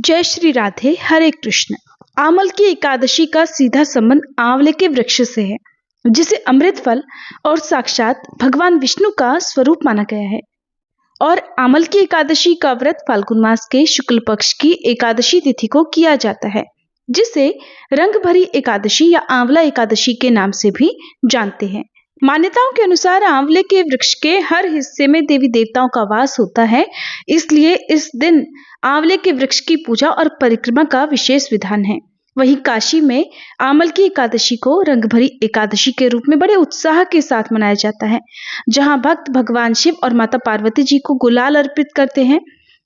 जय श्री राधे हरे कृष्ण। आमल की एकादशी का सीधा संबंध आंवले के वृक्ष से है, जिसे अमृत फल और साक्षात भगवान विष्णु का स्वरूप माना गया है। और आमल की एकादशी का व्रत फाल्गुन मास के शुक्ल पक्ष की एकादशी तिथि को किया जाता है, जिसे रंग भरी एकादशी या आंवला एकादशी के नाम से भी जानते हैं। मान्यताओं के अनुसार आंवले के वृक्ष के हर हिस्से में देवी देवताओं का वास होता है, इसलिए इस दिन आंवले के वृक्ष की पूजा और परिक्रमा का विशेष विधान है। वहीं काशी में आमल की एकादशी को रंग भरी एकादशी के रूप में बड़े उत्साह के साथ मनाया जाता है, जहां भक्त भगवान शिव और माता पार्वती जी को गुलाल अर्पित करते हैं।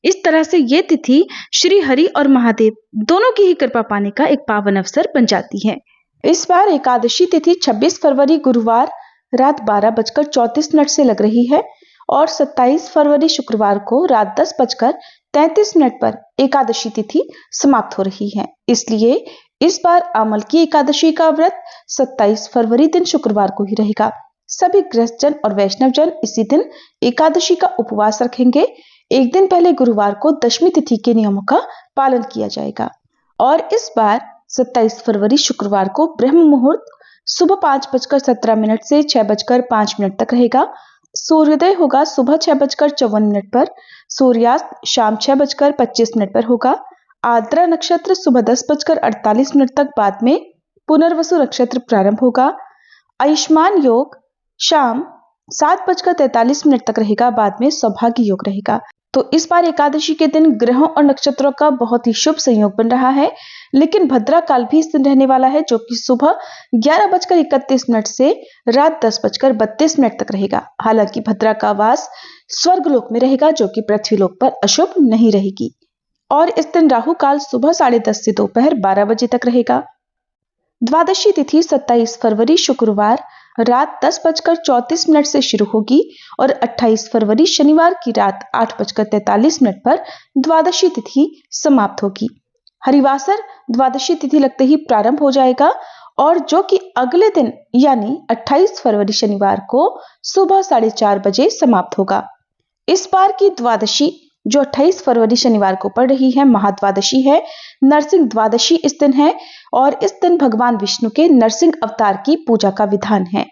इस तरह से ये तिथि श्री हरि और महादेव दोनों की ही कृपा पाने का एक पावन अवसर बन जाती है। इस बार एकादशी तिथि 26 फरवरी गुरुवार रात 12:34 से लग रही है और 27 फरवरी शुक्रवार को रात 10:33 पर एकादशी तिथि समाप्त हो रही है। इसलिए इस बार आमल की एकादशी का व्रत 27 फरवरी दिन शुक्रवार को ही रहेगा। सभी गृहस्थजन और वैष्णवजन इसी दिन एकादशी का उपवास रखेंगे। एक दिन पहले गुरुवार को दशमी तिथि के नियमों का पालन किया जाएगा और इस बार 27 फरवरी शुक्रवार को ब्रह्म मुहूर्त सुबह 5:17 से 6:05 तक रहेगा। सूर्योदय होगा सुबह 6:54 पर, सूर्यास्त शाम 6:25 पर होगा। आर्द्रा नक्षत्र सुबह 10:48 तक, बाद में पुनर्वसु नक्षत्र प्रारंभ होगा। आयुष्मान योग शाम 7:43 तक रहेगा, बाद में सौभाग्य योग रहेगा। तो इस बार एकादशी के दिन ग्रहों और नक्षत्रों का बहुत ही शुभ संयोग बन रहा है, लेकिन भद्रा काल भी इस दिन रहने वाला है, जो कि सुबह 11:31 से रात 10:32 तक रहेगा। हालांकि भद्रा का वास स्वर्गलोक में रहेगा, जो कि पृथ्वीलोक पर अशुभ नहीं रहेगी। और इस दिन राहु काल सुबह 10:30 से दोपहर 12 बजे तक रहेगा। द्वादशी तिथि 27 फरवरी शुक्रवार रात 10:34 से शुरू होगी और 28 फरवरी शनिवार की रात 8:43 पर द्वादशी तिथि समाप्त होगी। हरिवासर द्वादशी तिथि लगते ही प्रारंभ हो जाएगा और जो कि अगले दिन यानी 28 फरवरी शनिवार को सुबह 4:30 बजे समाप्त होगा। इस बार की द्वादशी जो 28 फरवरी शनिवार को पड़ रही है, महाद्वादशी है। नरसिंह द्वादशी इस दिन है और इस दिन भगवान विष्णु के नरसिंह अवतार की पूजा का विधान है।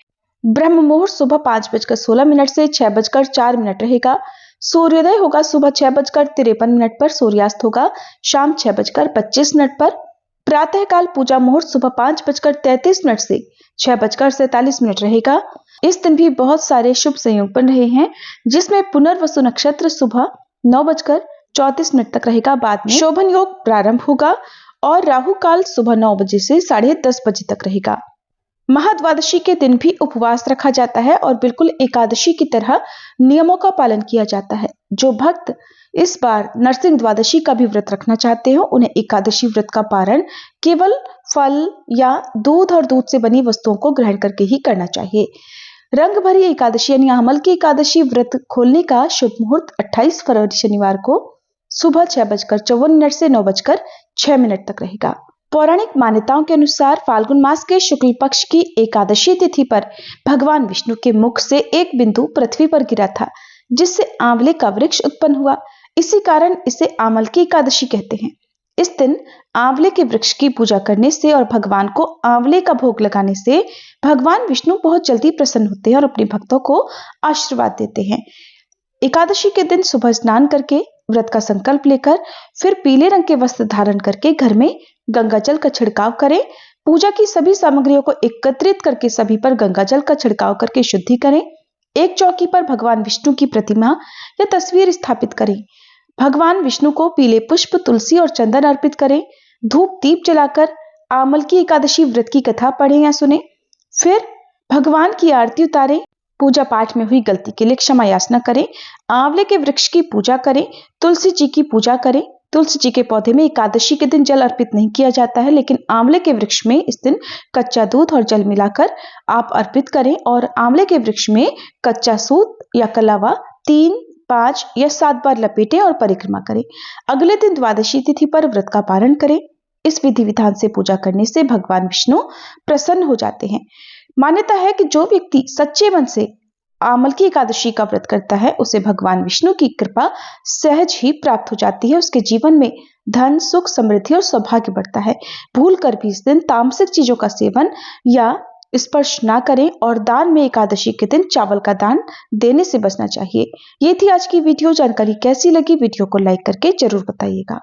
ब्रह्म मुहूर्त सुबह 5:16 से 6:04 रहेगा। सूर्योदय होगा सुबह 6:53 पर, सूर्यास्त होगा शाम 6:25 पर। प्रातःकाल पूजा मुहूर्त सुबह 5:33 से 6:47 रहेगा। इस दिन भी बहुत सारे शुभ संयोग बन रहे हैं, जिसमें पुनर्वसु नक्षत्र सुबह 9:34 तक रहेगा, बाद में शोभन योग प्रारंभ होगा और राहु काल सुबह 9 बजे से 10:30 बजे तक रहेगा। महाद्वादशी के दिन भी उपवास रखा जाता है और बिल्कुल एकादशी की तरह नियमों का पालन किया जाता है। जो भक्त इस बार नरसिंह द्वादशी का भी व्रत रखना चाहते हो, उन्हें एकादशी व्रत का पारण केवल फल या दूध और दूध से बनी वस्तुओं को ग्रहण करके ही करना चाहिए। रंग भरी एकादशी यानी आमल की एकादशी व्रत खोलने का शुभ मुहूर्त 28 फरवरी शनिवार को सुबह 6:54 से 9:06 तक रहेगा। पौराणिक मान्यताओं के अनुसार फाल्गुन मास के शुक्ल पक्ष की एकादशी तिथि पर भगवान विष्णु के मुख से एक बिंदु पृथ्वी पर गिरा था, जिससे आंवले का वृक्ष उत्पन्न हुआ। इसी कारण इसे आमल की एकादशी कहते हैं। इस दिन आंवले के वृक्ष की पूजा करने से और भगवान को आंवले का भोग लगाने से भगवान विष्णु बहुत जल्दी प्रसन्न होते हैं और अपने भक्तों को आशीर्वाद देते हैं। एकादशी के दिन सुबह स्नान करके व्रत का संकल्प लेकर फिर पीले रंग के वस्त्र धारण करके घर में गंगा जल का छिड़काव करें। पूजा की सभी सामग्रियों को एकत्रित करके सभी पर गंगा जल का छिड़काव करके शुद्धि करें। एक चौकी पर भगवान विष्णु की प्रतिमा या तस्वीर स्थापित करें। भगवान विष्णु को पीले पुष्प, तुलसी और चंदन अर्पित करें। धूप दीप जलाकर आमल की एकादशी व्रत की कथा पढ़ें या सुने। फिर भगवान की आरती उतारें। पूजा पाठ में हुई गलती के लिए क्षमा याचना करें। आंवले के वृक्ष की पूजा करें। तुलसी जी की पूजा करें। तुलसी जी के पौधे में एकादशी के दिन जल अर्पित नहीं किया जाता है, लेकिन आंवले के वृक्ष में इस दिन कच्चा दूध और जल मिलाकर आप अर्पित करें और आंवले के वृक्ष में कच्चा सूत या कलावा 3, 5 या 7 बार लपेटें और परिक्रमा करें। अगले दिन द्वादशी तिथि पर व्रत का पारण करें। इस विधि विधान से पूजा करने से भगवान विष्णु प्रसन्न हो जाते हैं। मान्यता है कि जो व्यक्ति सच्चे मन से आमल की एकादशी का व्रत करता है उसे भगवान विष्णु की कृपा सहज ही प्राप्त हो जाती है। उसके जीवन में धन, सुख, समृद्धि और सौभाग्य बढ़ता है। भूल कर भी इस दिन तामसिक चीजों का सेवन या स्पर्श ना करें और दान में एकादशी के दिन चावल का दान देने से बचना चाहिए। ये थी आज की वीडियो। जानकारी कैसी लगी वीडियो को लाइक करके जरूर बताइएगा।